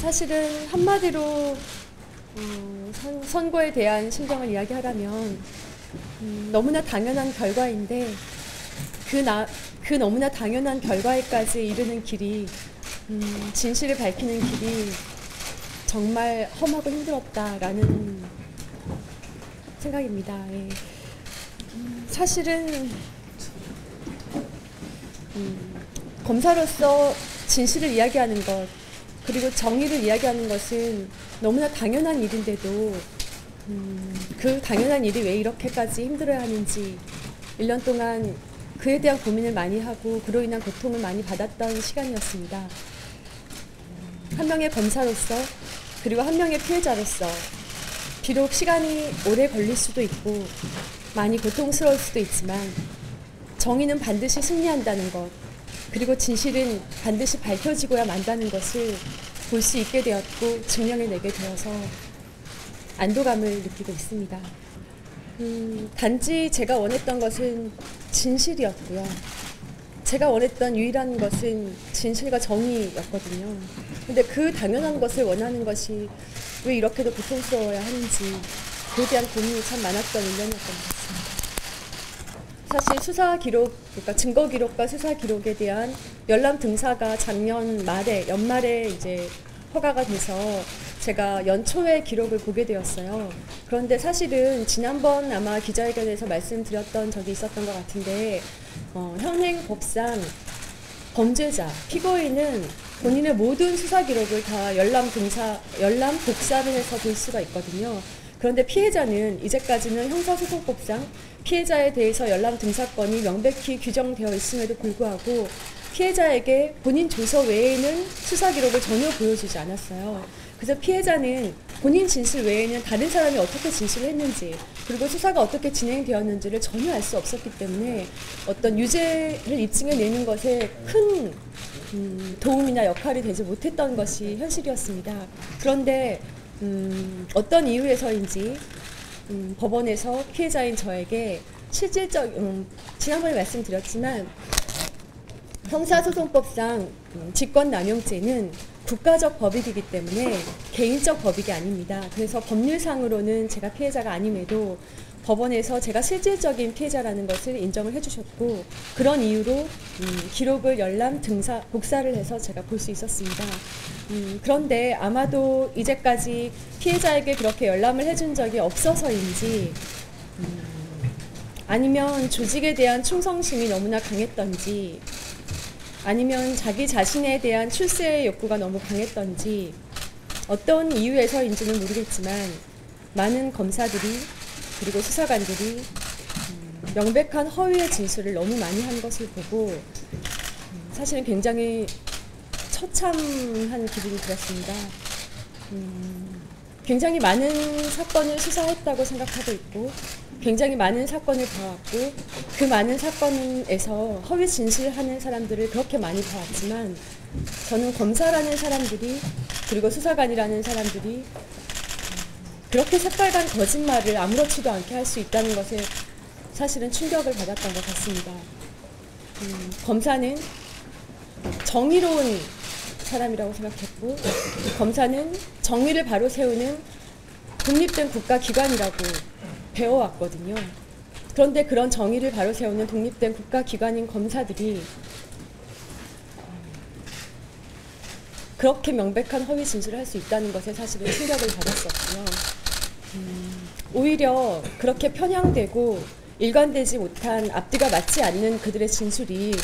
사실은 한마디로 선거에 대한 심정을 이야기하라면 너무나 당연한 결과인데 그 너무나 당연한 결과에까지 이르는 길이 진실을 밝히는 길이 정말 험하고 힘들었다라는 생각입니다. 예. 사실은 검사로서 진실을 이야기하는 것 그리고 정의를 이야기하는 것은 너무나 당연한 일인데도 그 당연한 일이 왜 이렇게까지 힘들어야 하는지 1년 동안 그에 대한 고민을 많이 하고 그로 인한 고통을 많이 받았던 시간이었습니다. 한 명의 검사로서 그리고 한 명의 피해자로서 비록 시간이 오래 걸릴 수도 있고 많이 고통스러울 수도 있지만 정의는 반드시 승리한다는 것 그리고 진실은 반드시 밝혀지고야 만다는 것을 볼 수 있게 되었고 증명해내게 되어서 안도감을 느끼고 있습니다. 단지 제가 원했던 것은 진실이었고요. 제가 원했던 유일한 것은 진실과 정의였거든요. 근데 그 당연한 것을 원하는 것이 왜 이렇게도 고통스러워야 하는지 그에 대한 고민이 참 많았던 1년이었던 것 같습니다. 사실 수사 기록, 그러니까 증거 기록과 수사 기록에 대한 열람 등사가 작년 말에, 연말에 이제 허가가 돼서 제가 연초에 기록을 보게 되었어요. 그런데 사실은 지난번 아마 기자회견에서 말씀드렸던 적이 있었던 것 같은데 현행 법상 범죄자, 피고인은 본인의 모든 수사 기록을 다 열람 복사를 해서 볼 수가 있거든요. 그런데 피해자는 이제까지는 형사소송법상 피해자에 대해서 열람 등사권이 명백히 규정되어 있음에도 불구하고 피해자에게 본인 조서 외에는 수사 기록을 전혀 보여주지 않았어요. 그래서 피해자는 본인 진실 외에는 다른 사람이 어떻게 진실을 했는지 그리고 수사가 어떻게 진행되었는지를 전혀 알 수 없었기 때문에 어떤 유죄를 입증해내는 것에 큰 도움이나 역할이 되지 못했던 것이 현실이었습니다. 그런데 어떤 이유에서인지 법원에서 피해자인 저에게 실질적 지난번에 말씀드렸지만 형사소송법상 직권남용죄는 국가적 법익이기 때문에 개인적 법익이 아닙니다. 그래서 법률상으로는 제가 피해자가 아님에도 법원에서 제가 실질적인 피해자라는 것을 인정을 해주셨고 그런 이유로 기록을 열람 등사 복사를 해서 제가 볼 수 있었습니다. 그런데 아마도 이제까지 피해자에게 그렇게 열람을 해준 적이 없어서인지 아니면 조직에 대한 충성심이 너무나 강했던지 아니면 자기 자신에 대한 출세의 욕구가 너무 강했던지 어떤 이유에서인지는 모르겠지만 많은 검사들이 그리고 수사관들이 명백한 허위의 진술을 너무 많이 한 것을 보고 사실은 굉장히 처참한 기분이 들었습니다. 굉장히 많은 사건을 수사했다고 생각하고 있고 굉장히 많은 사건을 봐왔고 그 많은 사건에서 허위 진술하는 사람들을 그렇게 많이 봐왔지만 저는 검사라는 사람들이 그리고 수사관이라는 사람들이 그렇게 새빨간 거짓말을 아무렇지도 않게 할 수 있다는 것에 사실은 충격을 받았던 것 같습니다. 검사는 정의로운 사람이라고 생각했고 검사는 정의를 바로 세우는 독립된 국가기관이라고 배워왔거든요. 그런데 그런 정의를 바로 세우는 독립된 국가기관인 검사들이 그렇게 명백한 허위 진술을 할 수 있다는 것에 사실은 충격을 받았었고요. 오히려 그렇게 편향되고 일관되지 못한 앞뒤가 맞지 않는 그들의 진술이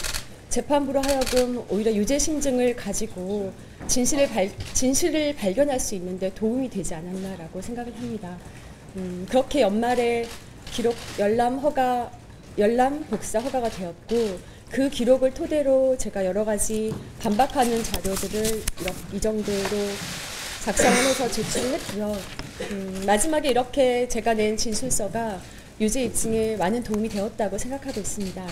재판부로 하여금 오히려 유죄 심증을 가지고 진실을 발견할 수 있는데 도움이 되지 않았나라고 생각을 합니다. 그렇게 연말에 기록 열람 복사 허가가 되었고 그 기록을 토대로 제가 여러 가지 반박하는 자료들을 이 정도로 작성을 해서 제출을 했고요. 마지막에 이렇게 제가 낸 진술서가 유죄 입증에 많은 도움이 되었다고 생각하고 있습니다.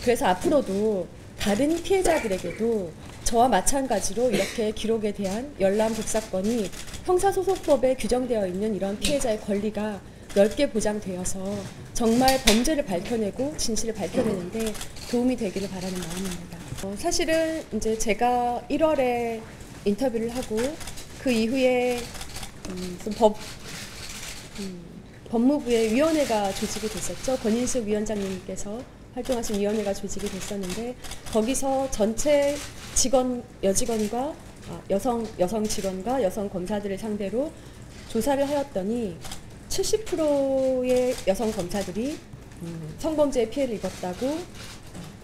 그래서 앞으로도 다른 피해자들에게도 저와 마찬가지로 이렇게 기록에 대한 열람 복사권이 형사소송법에 규정되어 있는 이런 피해자의 권리가 넓게 보장되어서 정말 범죄를 밝혀내고 진실을 밝혀내는데 도움이 되기를 바라는 마음입니다. 사실은 이제 제가 1월에 인터뷰를 하고 그 그 이후에 법무부의 위원회가 조직이 됐었죠. 권인숙 위원장님께서 활동하신 위원회가 조직이 됐었는데 거기서 전체 직원 여직원과 여성 직원과 여성 검사들을 상대로 조사를 하였더니 70%의 여성 검사들이 성범죄의 피해를 입었다고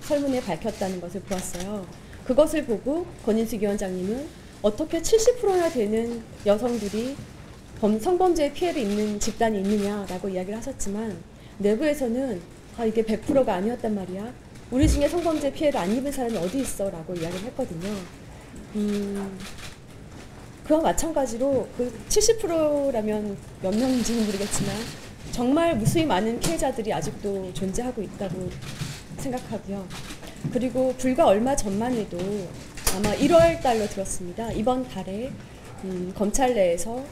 설문에 밝혔다는 것을 보았어요. 그것을 보고 권인숙 위원장님은 어떻게 70%나 되는 여성들이 성범죄의 피해를 입는 집단이 있느냐라고 이야기를 하셨지만 내부에서는 이게 100%가 아니었단 말이야. 우리 중에 성범죄 피해를 안 입은 사람이 어디 있어? 라고 이야기를 했거든요. 그와 마찬가지로 그 70%라면 몇 명인지는 모르겠지만 정말 무수히 많은 피해자들이 아직도 존재하고 있다고 생각하고요. 그리고 불과 얼마 전만 해도 아마 1월 달로 들었습니다. 이번 달에 검찰 내에서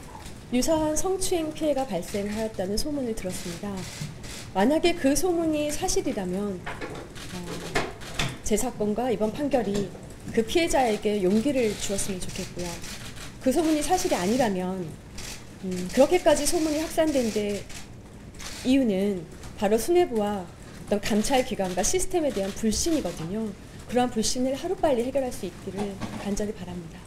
유사한 성추행 피해가 발생하였다는 소문을 들었습니다. 만약에 그 소문이 사실이라면 제 사건과 이번 판결이 그 피해자에게 용기를 주었으면 좋겠고요. 그 소문이 사실이 아니라면 그렇게까지 소문이 확산된 데 이유는 바로 수뇌부와 어떤 감찰기관과 시스템에 대한 불신이거든요. 그러한 불신을 하루빨리 해결할 수 있기를 간절히 바랍니다.